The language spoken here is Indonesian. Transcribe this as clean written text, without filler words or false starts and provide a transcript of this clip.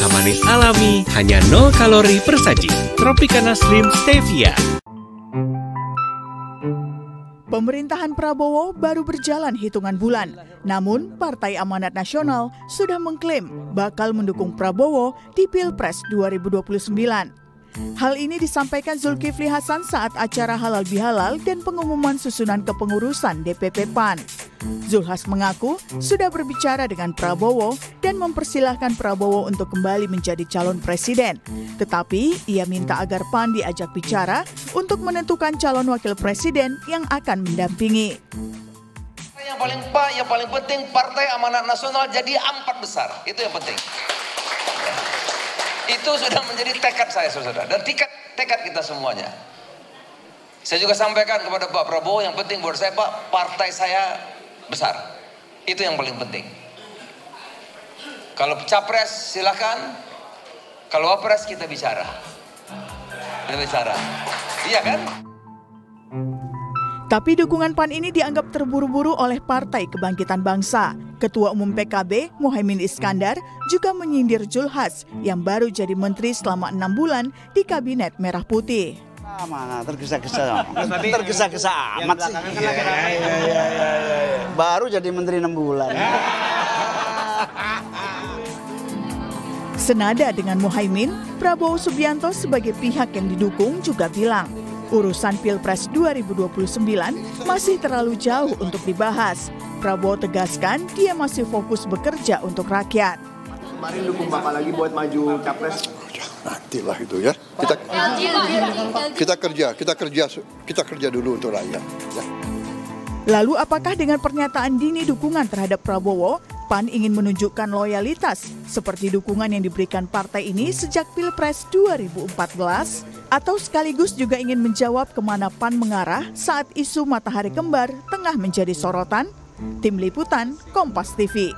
rasa manis alami, hanya 0 kalori per saji. Tropicana Slim Stevia. Pemerintahan Prabowo baru berjalan hitungan bulan, namun Partai Amanat Nasional sudah mengklaim bakal mendukung Prabowo di Pilpres 2029. Hal ini disampaikan Zulkifli Hasan saat acara Halal Bihalal dan pengumuman susunan kepengurusan DPP PAN. Zulhas mengaku sudah berbicara dengan Prabowo dan mempersilahkan Prabowo untuk kembali menjadi calon presiden. Tetapi ia minta agar PAN diajak bicara untuk menentukan calon wakil presiden yang akan mendampingi. Yang paling penting Partai Amanat Nasional jadi 4 besar, itu yang penting. Itu sudah menjadi tekad saya, saudara, dan tekad kita semuanya. Saya juga sampaikan kepada Pak Prabowo, yang penting buat saya, Pak, partai saya besar. Itu yang paling penting. Kalau capres silakan, kalau wapres kita bicara. Iya kan? Tapi dukungan PAN ini dianggap terburu-buru oleh Partai Kebangkitan Bangsa. Ketua Umum PKB, Muhaimin Iskandar, juga menyindir Zulhas yang baru jadi menteri selama 6 bulan di Kabinet Merah Putih. Mana tergesa-gesa amat sih. Baru jadi menteri 6 bulan. Senada dengan Muhaimin, Prabowo Subianto sebagai pihak yang didukung juga bilang, urusan Pilpres 2029 masih terlalu jauh untuk dibahas. Prabowo tegaskan dia masih fokus bekerja untuk rakyat. Kemarin dukung Bapak lagi buat maju capres. Nantilah itu ya. Kita kerja dulu untuk rakyat. Ya. Lalu apakah dengan pernyataan dini dukungan terhadap Prabowo, PAN ingin menunjukkan loyalitas seperti dukungan yang diberikan partai ini sejak Pilpres 2014? Atau sekaligus juga ingin menjawab kemana PAN mengarah saat isu matahari kembar tengah menjadi sorotan? Tim Liputan, Kompas TV.